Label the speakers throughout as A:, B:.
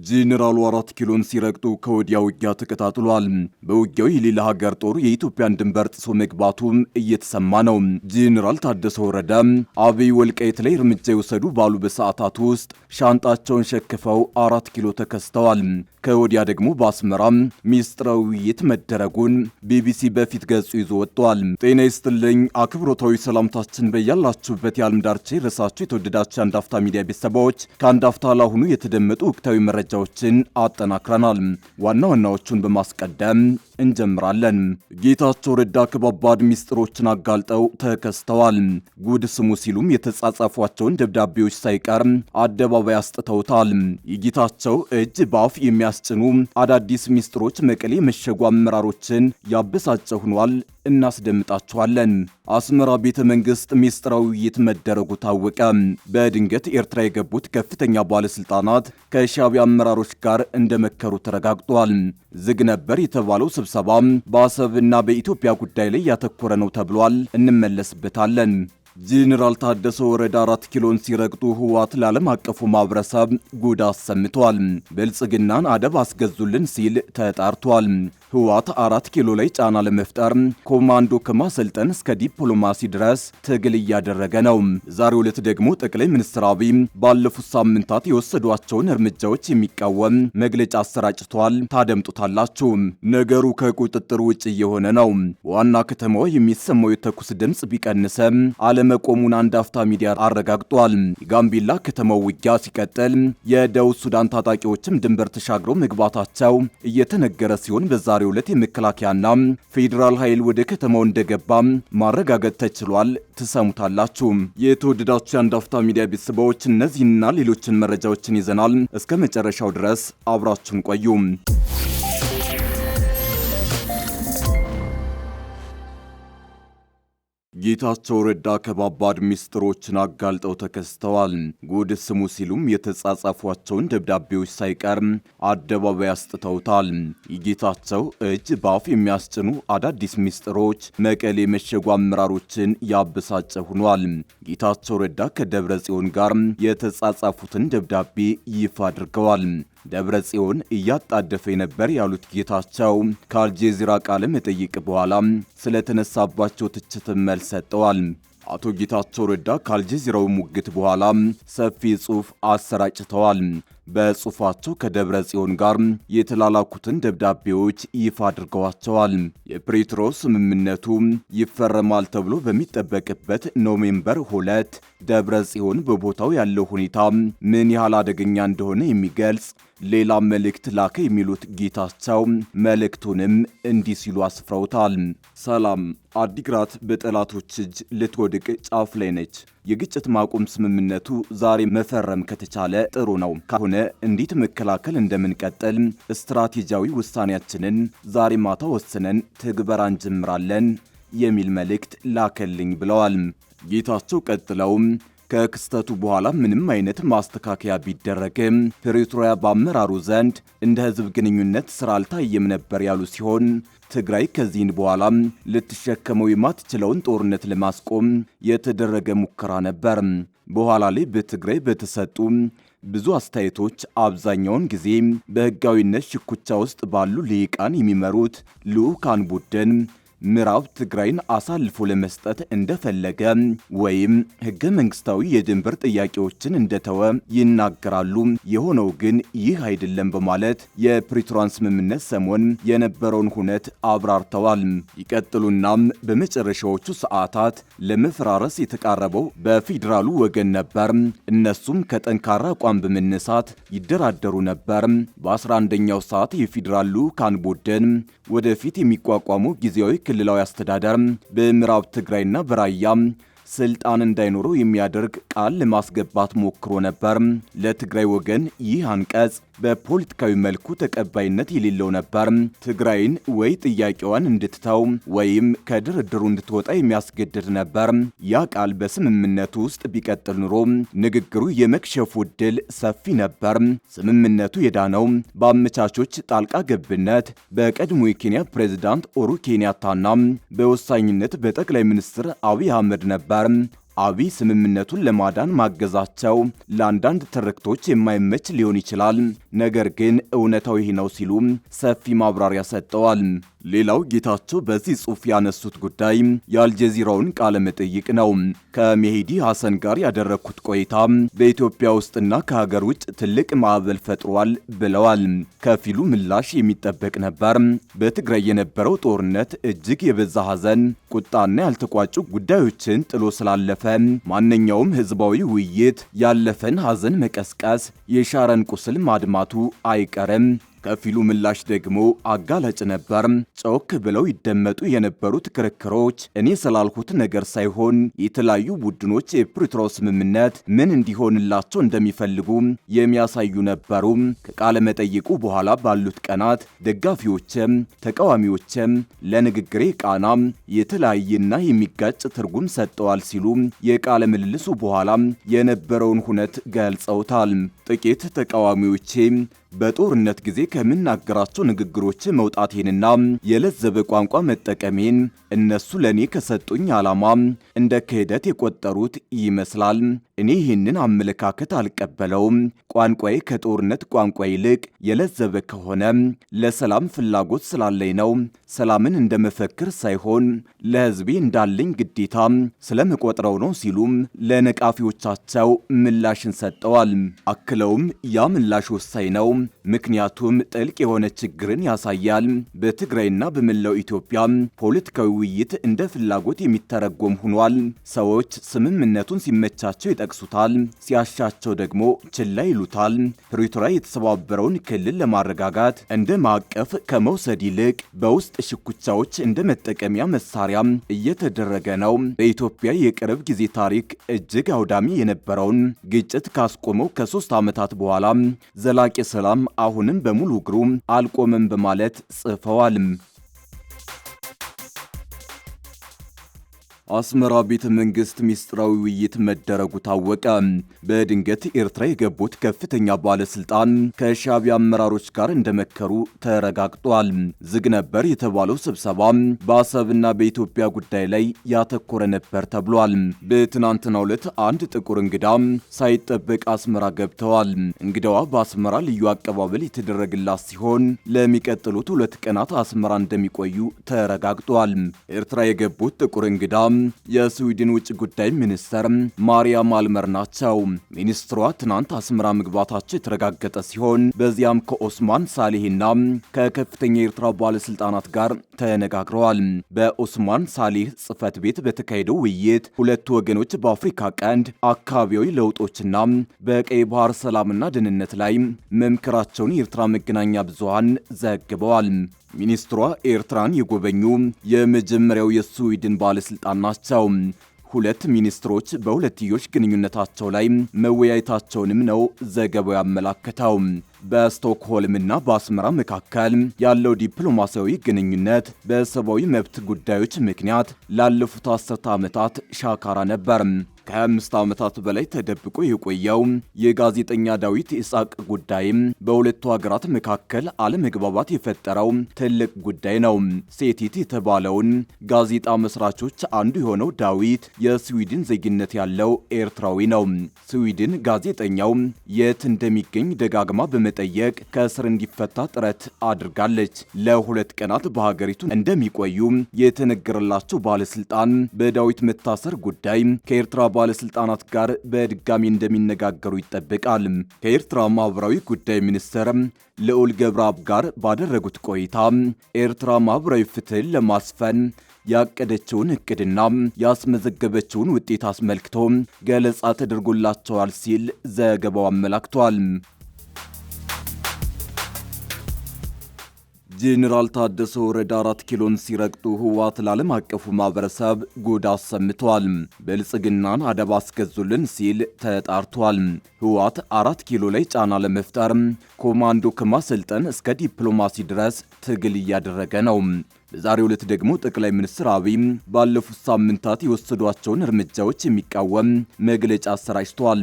A: ጄኔራሉ 4 ኪሎን ሲረግጡ ከወዲያ ውጊያ ተቀጣጥሏል። በውጊያው የሌላ ሀገር ጦር የኢትዮጵያን ድንበር ጥሶ መግባቱም እየተሰማ ነው። ጄኔራል ታደሰ ወረደ አብይ ወልቃይት ላይ እርምጃ ይወሰዱ ባሉ በሰዓታት ውስጥ ሻንጣቸውን ሸክፈው 4 ኪሎ ተከስተዋል። ከወዲያ ደግሞ በአስመራ ሚስጥራዊ ውይይት መደረጉን ቢቢሲ በፊት ገጹ ይዞ ወጥቷል። ጤና ይስጥልኝ አክብሮታዊ ሰላምታችን በያላችሁበት የዓለም ዳርቻ ይድረሳችሁ። የተወደዳችሁ የአንድ አፍታ ሚዲያ ቤተሰቦች ከአንድ አፍታ ላሁኑ የተደመጡ ወቅታዊ መረጃዎችን አጠናክረናል። ዋና ዋናዎቹን በማስቀደም እንጀምራለን። ጌታቸው ረዳ ከባባድ ሚስጥሮችን አጋልጠው ተከስተዋል። ጉድ ስሙ ሲሉም የተጻጻፏቸውን ደብዳቤዎች ሳይቀር አደባባይ አስጥተውታል። የጌታቸው እጅ በአፍ የሚያስጭኑ አዳዲስ ሚስጥሮች መቀሌ መሸጉ አመራሮችን ያበሳጨ ሆኗል። እናስደምጣቸዋለን። አስመራ ቤተ መንግስት ሚስጥራዊ ውይይት መደረጉ ታወቀ። በድንገት ኤርትራ የገቡት ከፍተኛ ባለስልጣናት ከሻዕቢያ አመራሮች ጋር እንደመከሩ ተረጋግጧል። ዝግ ነበር የተባለው ስብሰባ በአሰብና በኢትዮጵያ ጉዳይ ላይ ያተኮረ ነው ተብሏል። እንመለስበታለን። ጄኔራል ታደሰ ወረደ 4 ኪሎን ሲረግጡ ህወሓት ለዓለም አቀፉ ማህበረሰብ ጉድ አሰምቷል። ብልጽግናን አደብ አስገዙልን ሲል ተጣርቷል። ህወሓት 4 ኪሎ ላይ ጫና ለመፍጠር ኮማንዶ ከማሰልጠን እስከ ዲፕሎማሲ ድረስ ትግል እያደረገ ነው። ዛሬው ዕለት ደግሞ ጠቅላይ ሚኒስትር አብይ ባለፉት ሳምንታት የወሰዷቸውን እርምጃዎች የሚቃወም መግለጫ አሰራጭቷል። ታደምጡታላችሁ። ነገሩ ከቁጥጥር ውጭ እየሆነ ነው። ዋና ከተማዋ የሚሰማው የተኩስ ድምጽ ቢቀንስም አለመቆሙን አንድ አፍታ ሚዲያ አረጋግጧል። የጋምቤላ ከተማው ውጊያ ሲቀጥል የደቡብ ሱዳን ታጣቂዎችም ድንበር ተሻግረው መግባታቸው እየተነገረ ሲሆን በዛሬው ዕለት የመከላከያና ፌዴራል ኃይል ወደ ከተማው እንደገባ ማረጋገጥ ተችሏል። ትሰሙታላችሁ። የተወደዳችሁ የአንድ አፍታ ሚዲያ ቤተሰቦች እነዚህና ሌሎችን መረጃዎችን ይዘናል። እስከ መጨረሻው ድረስ አብራችሁን ቆዩ። ጌታቸው ረዳ ከባባድ ሚስጥሮችን አጋልጠው ተከስተዋል። ጉድ ስሙ ሲሉም የተጻጻፏቸውን ደብዳቤዎች ሳይቀር አደባባይ አስጥተውታል። የጌታቸው እጅ በአፍ የሚያስጭኑ አዳዲስ ሚስጥሮች መቀሌ የመሸጉ አመራሮችን ያበሳጨ ሆኗል። ጌታቸው ረዳ ከደብረ ጽዮን ጋር የተጻጻፉትን ደብዳቤ ይፋ አድርገዋል። ደብረ ጽዮን እያጣደፈ ነበር ያሉት ጌታቸው ከአልጄዚራ ቃለ መጠይቅ በኋላ ስለተነሳባቸው ትችት መልስ ሰጥተዋል። አቶ ጌታቸው ረዳ ከአልጄዚራው ሙግት በኋላ ሰፊ ጽሑፍ አሰራጭተዋል። በጽሑፋቸው ከደብረ ጽዮን ጋር የተላላኩትን ደብዳቤዎች ይፋ አድርገዋቸዋል። የፕሪቶሪያው ስምምነቱ ይፈረማል ተብሎ በሚጠበቅበት ኖቬምበር 2 ደብረ ጽዮን በቦታው ያለው ሁኔታ ምን ያህል አደገኛ እንደሆነ የሚገልጽ ሌላ መልእክት ላከ የሚሉት ጌታቸው መልእክቱንም እንዲህ ሲሉ አስፍረውታል። ሰላም፣ አዲግራት በጠላቶች እጅ ልትወድቅ ጫፍ ላይ ነች። የግጭት ማቆም ስምምነቱ ዛሬ መፈረም ከተቻለ ጥሩ ነው። ካልሆነ እንዴት መከላከል እንደምንቀጥል ስትራቴጂያዊ ውሳኔያችንን ዛሬ ማታ ወስነን ትግበራ እንጀምራለን የሚል መልእክት ላከልኝ ብለዋል። ጌታቸው ቀጥለውም ከክስተቱ በኋላ ምንም አይነት ማስተካከያ ቢደረግም ፕሪቶሪያ በአመራሩ ዘንድ እንደ ህዝብ ግንኙነት ስራ አልታየም ነበር ያሉ ሲሆን ትግራይ ከዚህን በኋላ ልትሸከመው የማትችለውን ጦርነት ለማስቆም የተደረገ ሙከራ ነበር። በኋላ ላይ በትግራይ በተሰጡ ብዙ አስተያየቶች አብዛኛውን ጊዜ በህጋዊነት ሽኩቻ ውስጥ ባሉ ልሂቃን የሚመሩት ልዑካን ቡድን ምዕራብ ትግራይን አሳልፎ ለመስጠት እንደፈለገ ወይም ህገ መንግስታዊ የድንበር ጥያቄዎችን እንደተወ ይናገራሉ። የሆነው ግን ይህ አይደለም በማለት የፕሪቶሪያን ስምምነት ሰሞን የነበረውን ሁነት አብራርተዋል። ይቀጥሉናም በመጨረሻዎቹ ሰዓታት ለመፈራረስ የተቃረበው በፌዴራሉ ወገን ነበር። እነሱም ከጠንካራ አቋም በመነሳት ይደራደሩ ነበር። በ11ኛው ሰዓት የፌዴራል ልዑካን ቡድን ወደፊት የሚቋቋሙ ጊዜያዊ ክልላዊ አስተዳደር በምዕራብ ትግራይና በራያ ስልጣን እንዳይኖረው የሚያደርግ ቃል ለማስገባት ሞክሮ ነበር። ለትግራይ ወገን ይህ አንቀጽ በፖለቲካዊ መልኩ ተቀባይነት የሌለው ነበር። ትግራይን ወይ ጥያቄዋን እንድትተው ወይም ከድርድሩ እንድትወጣ የሚያስገድድ ነበር። ያ ቃል በስምምነቱ ውስጥ ቢቀጥል ኑሮ ንግግሩ የመክሸፉ ዕድል ሰፊ ነበር። ስምምነቱ የዳነው በአመቻቾች ጣልቃ ገብነት በቀድሞ የኬንያ ፕሬዝዳንት ኡሁሩ ኬንያታና በወሳኝነት በጠቅላይ ሚኒስትር አብይ አህመድ ነበር። አብይ ስምምነቱን ለማዳን ማገዛቸው ለአንዳንድ ትርክቶች የማይመች ሊሆን ይችላል፣ ነገር ግን እውነታው ይህ ነው ሲሉ ሰፊ ማብራሪያ ሰጥተዋል። ሌላው ጌታቸው በዚህ ጽሑፍ ያነሱት ጉዳይ የአልጀዚራውን ቃለ መጠይቅ ነው። ከሜሂዲ ሐሰን ጋር ያደረግኩት ቆይታ በኢትዮጵያ ውስጥና ከሀገር ውጭ ትልቅ ማዕበል ፈጥሯል ብለዋል። ከፊሉ ምላሽ የሚጠበቅ ነበር። በትግራይ የነበረው ጦርነት እጅግ የበዛ ሐዘን፣ ቁጣና ያልተቋጩ ጉዳዮችን ጥሎ ስላለፈ ማንኛውም ህዝባዊ ውይይት ያለፈን ሐዘን መቀስቀስ፣ የሻረን ቁስል ማድማቱ አይቀርም። ከፊሉ ምላሽ ደግሞ አጋላጭ ነበር። ጮክ ብለው ይደመጡ የነበሩት ክርክሮች እኔ ስላልኩት ነገር ሳይሆን የተለያዩ ቡድኖች የፕሪቶሪያው ስምምነት ምን እንዲሆንላቸው እንደሚፈልጉ የሚያሳዩ ነበሩ። ከቃለ መጠይቁ በኋላ ባሉት ቀናት ደጋፊዎችም ተቃዋሚዎችም ለንግግሬ ቃና የተለያየና የሚጋጭ ትርጉም ሰጥተዋል ሲሉ የቃለ ምልልሱ በኋላ የነበረውን ሁነት ገልጸውታል። ጥቂት ተቃዋሚዎቼ በጦርነት ጊዜ ከምናገራቸው ንግግሮች መውጣቴንና የለዘበ ቋንቋ መጠቀሜን እነሱ ለኔ ከሰጡኝ ዓላማ እንደ ክህደት የቆጠሩት ይመስላል። እኔ ይህንን አመለካከት አልቀበለውም። ቋንቋዬ ከጦርነት ቋንቋ ይልቅ የለዘበ ከሆነ ለሰላም ፍላጎት ስላለኝ ነው። ሰላምን እንደመፈክር ሳይሆን ለሕዝቤ እንዳለኝ ግዴታ ስለመቆጥረው ነው ሲሉ ለነቃፊዎቻቸው ምላሽን ሰጠዋል። አክለውም ያ ምላሽ ወሳኝ ነው፣ ምክንያቱም ጥልቅ የሆነ ችግርን ያሳያል። በትግራይና በመላው ኢትዮጵያ ፖለቲካዊ ውይይት እንደ ፍላጎት የሚተረጎም ሆኗል። ሰዎች ስምምነቱን ሲመቻቸው ይጠቅሱታል፣ ሲያሻቸው ደግሞ ችላ ይሉታል። ፕሪቶሪያ የተሰባበረውን ክልል ለማረጋጋት እንደ ማዕቀፍ ከመውሰድ ይልቅ በውስጥ ሽኩቻዎች እንደ መጠቀሚያ መሳሪያ እየተደረገ ነው። በኢትዮጵያ የቅርብ ጊዜ ታሪክ እጅግ አውዳሚ የነበረውን ግጭት ካስቆመው ከ3 ዓመታት በኋላ ዘላቂ ሰላም አሁንም በሙሉ እግሩ አልቆመም በማለት ጽፈዋል። አስመራ ቤተ መንግስት ሚስጥራዊ ውይይት መደረጉ ታወቀ። በድንገት ኤርትራ የገቡት ከፍተኛ ባለስልጣን ከሻዕቢያ አመራሮች ጋር እንደመከሩ ተረጋግጧል። ዝግ ነበር የተባለው ስብሰባ በአሰብና በኢትዮጵያ ጉዳይ ላይ ያተኮረ ነበር ተብሏል። በትናንትናው ዕለት አንድ ጥቁር እንግዳ ሳይጠበቅ አስመራ ገብተዋል። እንግዳዋ በአስመራ ልዩ አቀባበል የተደረገላት ሲሆን ለሚቀጥሉት 2 ቀናት አስመራ እንደሚቆዩ ተረጋግጧል። ኤርትራ የገቡት ጥቁር እንግዳ የስዊድን ውጭ ጉዳይ ሚኒስተር ማርያም አልመር ናቸው። ሚኒስትሯ ትናንት አስመራ መግባታቸው የተረጋገጠ ሲሆን በዚያም ከኦስማን ሳሌህና ከከፍተኛ የኤርትራ ባለስልጣናት ጋር ተነጋግረዋል። በኦስማን ሳሌህ ጽህፈት ቤት በተካሄደው ውይይት ሁለቱ ወገኖች በአፍሪካ ቀንድ አካባቢያዊ ለውጦችና በቀይ ባህር ሰላምና ደህንነት ላይ መምከራቸውን የኤርትራ መገናኛ ብዙሃን ዘግበዋል። ሚኒስትሯ ኤርትራን የጎበኙ የመጀመሪያው የስዊድን ባለስልጣን ናቸው። ሁለት ሚኒስትሮች በሁለትዮሽ ግንኙነታቸው ላይ መወያየታቸውንም ነው ዘገባው ያመላከተው። በስቶክሆልምና በአስመራ መካከል ያለው ዲፕሎማሲያዊ ግንኙነት በሰብአዊ መብት ጉዳዮች ምክንያት ላለፉት 10 ዓመታት ሻካራ ነበር። ከ25 ዓመታት በላይ ተደብቆ የቆየው የጋዜጠኛ ዳዊት ኢሳቅ ጉዳይም በሁለቱ ሀገራት መካከል አለመግባባት የፈጠረው ትልቅ ጉዳይ ነው። ሴቲት የተባለውን ጋዜጣ መስራቾች አንዱ የሆነው ዳዊት የስዊድን ዜግነት ያለው ኤርትራዊ ነው። ስዊድን ጋዜጠኛው የት እንደሚገኝ ደጋግማ በመጠየቅ ከእስር እንዲፈታ ጥረት አድርጋለች። ለ2 ቀናት በሀገሪቱ እንደሚቆዩ የተነገረላቸው ባለስልጣን በዳዊት መታሰር ጉዳይ ከኤርትራ ባለስልጣናት ጋር በድጋሚ እንደሚነጋገሩ ይጠበቃል። ከኤርትራ ማህበራዊ ጉዳይ ሚኒስትር ልዑል ገብረአብ ጋር ባደረጉት ቆይታ ኤርትራ ማህበራዊ ፍትህን ለማስፈን ያቀደችውን እቅድና ያስመዘገበችውን ውጤት አስመልክቶ ገለጻ ተደርጎላቸዋል ሲል ዘገባው አመላክቷል። ጄኔራል ታደሰ ወረደ 4 ኪሎን ሲረግጡ ህወሓት ለዓለም አቀፉ ማህበረሰብ ጉድ አሰምቷል። ብልጽግናን አደብ አስገዙልን ሲል ተጣርቷል። ህወሓት 4 ኪሎ ላይ ጫና ለመፍጠር ኮማንዶ ከማሰልጠን እስከ ዲፕሎማሲ ድረስ ትግል እያደረገ ነው። በዛሬው ዕለት ደግሞ ጠቅላይ ሚኒስትር አብይ ባለፉት ሳምንታት የወሰዷቸውን እርምጃዎች የሚቃወም መግለጫ አሰራጭተዋል።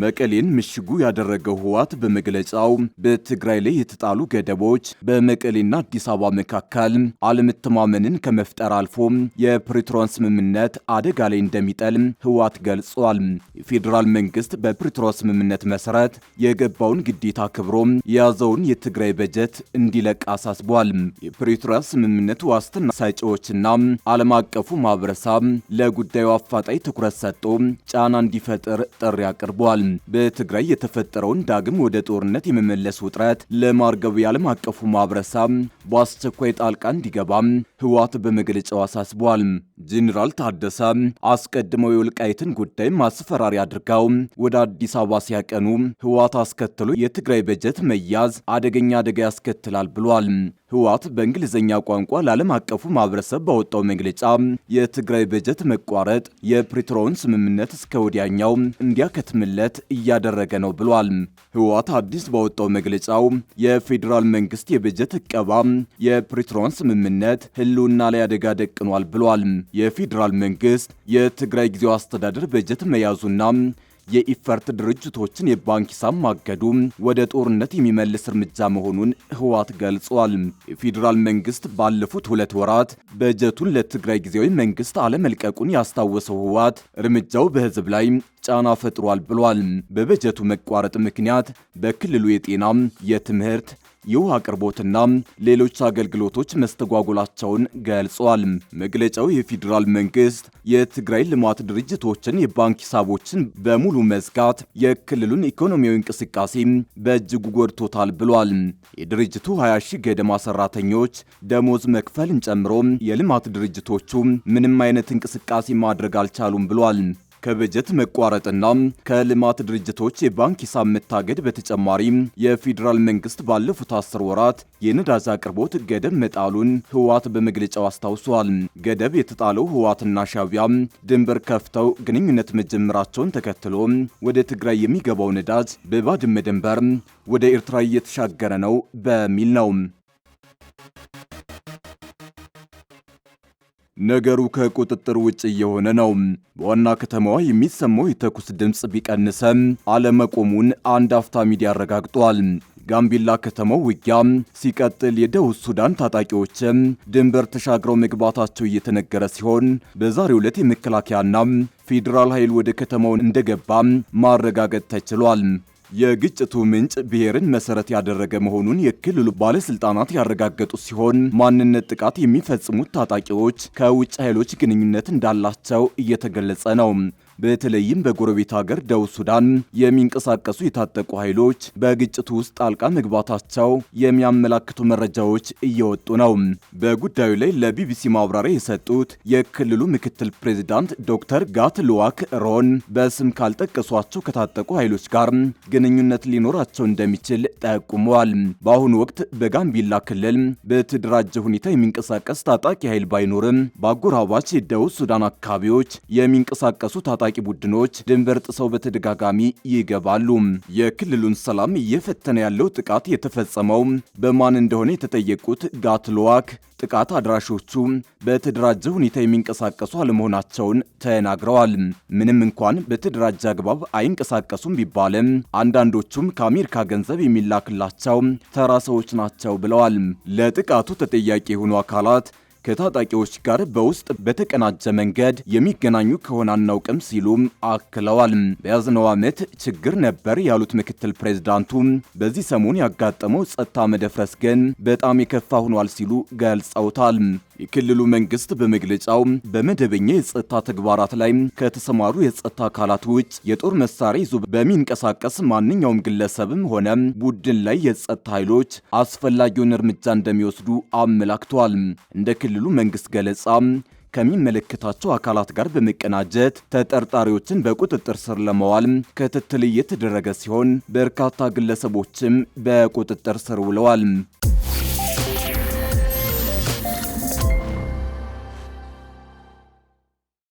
A: መቀሌን ምሽጉ ያደረገው ህወሓት በመግለጫው በትግራይ ላይ የተጣሉ ገደቦች በመቀሌና አዲስ አበባ መካከል አለመተማመንን ከመፍጠር አልፎ የፕሪቶሪያን ስምምነት አደጋ ላይ እንደሚጥል ህወሓት ገልጿል። የፌዴራል መንግስት በፕሪቶሪያ ስምምነት መሰረት የገባውን ግዴታ አክብሮ የያዘውን የትግራይ በጀት እንዲለቅ አሳስቧል። የፕሪቶሪያ ስምምነት ዋስትና ሰጪዎችና ዓለም አቀፉ ማህበረሰብ ለጉዳዩ አፋጣኝ ትኩረት ሰጥቶ ጫና እንዲፈጥር ጥሪ አቅርቧል። በትግራይ የተፈጠረውን ዳግም ወደ ጦርነት የመመለስ ውጥረት ለማርገብ የዓለም አቀፉ ማህበረሰብ በአስቸኳይ ጣልቃ እንዲገባ ህወሓት በመግለጫው አሳስቧል። ጄኔራል ታደሰ አስቀድመው የወልቃይትን ጉዳይ ማስፈራሪያ አድርገው ወደ አዲስ አበባ ሲያቀኑ ህወሓት አስከትሎ የትግራይ በጀት መያዝ አደገኛ አደጋ ያስከትላል ብሏል። ህወሓት በእንግሊዝኛ ቋንቋ ለዓለም አቀፉ ማህበረሰብ ባወጣው መግለጫ የትግራይ በጀት መቋረጥ የፕሪቶሪያውን ስምምነት እስከ ወዲያኛው እንዲያከትምለት እያደረገ ነው ብሏል። ህወሓት አዲስ ባወጣው መግለጫው የፌዴራል መንግስት የበጀት እቀባ የፕሪቶሪያውን ስምምነት ህልውና ላይ አደጋ ደቅኗል ብሏል። የፌዴራል መንግስት የትግራይ ጊዜያዊ አስተዳደር በጀት መያዙና የኢፈርት ድርጅቶችን የባንክ ሂሳብ ማገዱ ወደ ጦርነት የሚመልስ እርምጃ መሆኑን ህወሓት ገልጿል። የፌዴራል መንግስት ባለፉት 2 ወራት በጀቱን ለትግራይ ጊዜያዊ መንግስት አለመልቀቁን ያስታወሰው ህወሓት እርምጃው በህዝብ ላይ ጫና ፈጥሯል ብሏል። በበጀቱ መቋረጥ ምክንያት በክልሉ የጤና፣ የትምህርት፣ የውሃ አቅርቦትና ሌሎች አገልግሎቶች መስተጓጎላቸውን ገልጿል። መግለጫው የፌዴራል መንግስት የትግራይ ልማት ድርጅቶችን የባንክ ሂሳቦችን በሙሉ መዝጋት የክልሉን ኢኮኖሚያዊ እንቅስቃሴ በእጅጉ ጎድቶታል ብሏል። የድርጅቱ 20 ሺህ ገደማ ሰራተኞች ደሞዝ መክፈልን ጨምሮ የልማት ድርጅቶቹ ምንም አይነት እንቅስቃሴ ማድረግ አልቻሉም ብሏል። ከበጀት መቋረጥና ከልማት ድርጅቶች የባንክ ሂሳብ መታገድ በተጨማሪ የፌዴራል መንግስት ባለፉት 10 ወራት የነዳጅ አቅርቦት ገደብ መጣሉን ህወሓት በመግለጫው አስታውሷል። ገደብ የተጣለው ህወሓትና ሻዕቢያ ድንበር ከፍተው ግንኙነት መጀመራቸውን ተከትሎ ወደ ትግራይ የሚገባው ነዳጅ በባድመ ድንበር ወደ ኤርትራ እየተሻገረ ነው በሚል ነው። ነገሩ ከቁጥጥር ውጭ እየሆነ ነው። በዋና ከተማዋ የሚሰማው የተኩስ ድምፅ ቢቀንሰም አለመቆሙን አንድ አፍታ ሚዲያ አረጋግጧል። ጋምቤላ ከተማው ውጊያ ሲቀጥል የደቡብ ሱዳን ታጣቂዎች ድንበር ተሻግረው መግባታቸው እየተነገረ ሲሆን በዛሬው ዕለት የመከላከያና ፌዴራል ኃይል ወደ ከተማው እንደገባ ማረጋገጥ ተችሏል። የግጭቱ ምንጭ ብሔርን መሰረት ያደረገ መሆኑን የክልሉ ባለስልጣናት ያረጋገጡ ሲሆን ማንነት ጥቃት የሚፈጽሙት ታጣቂዎች ከውጭ ኃይሎች ግንኙነት እንዳላቸው እየተገለጸ ነው። በተለይም በጎረቤት ሀገር ደቡብ ሱዳን የሚንቀሳቀሱ የታጠቁ ኃይሎች በግጭቱ ውስጥ ጣልቃ መግባታቸው የሚያመላክቱ መረጃዎች እየወጡ ነው። በጉዳዩ ላይ ለቢቢሲ ማብራሪያ የሰጡት የክልሉ ምክትል ፕሬዚዳንት ዶክተር ጋት ሉዋክ ሮን በስም ካልጠቀሷቸው ከታጠቁ ኃይሎች ጋር ግንኙነት ሊኖራቸው እንደሚችል ጠቁመዋል። በአሁኑ ወቅት በጋምቤላ ክልል በተደራጀ ሁኔታ የሚንቀሳቀስ ታጣቂ ኃይል ባይኖርም በአጎራባች የደቡብ ሱዳን አካባቢዎች የሚንቀሳቀሱ ታጣቂ ቡድኖች ድንበር ጥሰው በተደጋጋሚ ይገባሉ። የክልሉን ሰላም እየፈተነ ያለው ጥቃት የተፈጸመው በማን እንደሆነ የተጠየቁት ጋት ሉዋክ ጥቃት አድራሾቹ በተደራጀ ሁኔታ የሚንቀሳቀሱ አለመሆናቸውን ተናግረዋል። ምንም እንኳን በተደራጀ አግባብ አይንቀሳቀሱም ቢባልም አንዳንዶቹም ከአሜሪካ ገንዘብ የሚላክላቸው ተራ ሰዎች ናቸው ብለዋል። ለጥቃቱ ተጠያቂ የሆኑ አካላት ከታጣቂዎች ጋር በውስጥ በተቀናጀ መንገድ የሚገናኙ ከሆነ አናውቅም ሲሉም አክለዋል። በያዝነው ዓመት ችግር ነበር ያሉት ምክትል ፕሬዝዳንቱ በዚህ ሰሞን ያጋጠመው ጸጥታ መደፍረስ ግን በጣም የከፋ ሆኗል ሲሉ ገልጸውታል። የክልሉ መንግስት በመግለጫው በመደበኛ የጸጥታ ተግባራት ላይ ከተሰማሩ የጸጥታ አካላት ውጭ የጦር መሳሪያ ይዞ በሚንቀሳቀስ ማንኛውም ግለሰብም ሆነ ቡድን ላይ የጸጥታ ኃይሎች አስፈላጊውን እርምጃ እንደሚወስዱ አመላክቷል። እንደ ክልሉ መንግስት ገለጻ ከሚመለከታቸው አካላት ጋር በመቀናጀት ተጠርጣሪዎችን በቁጥጥር ስር ለማዋል ክትትል እየተደረገ ሲሆን በርካታ ግለሰቦችም በቁጥጥር ስር ውለዋል።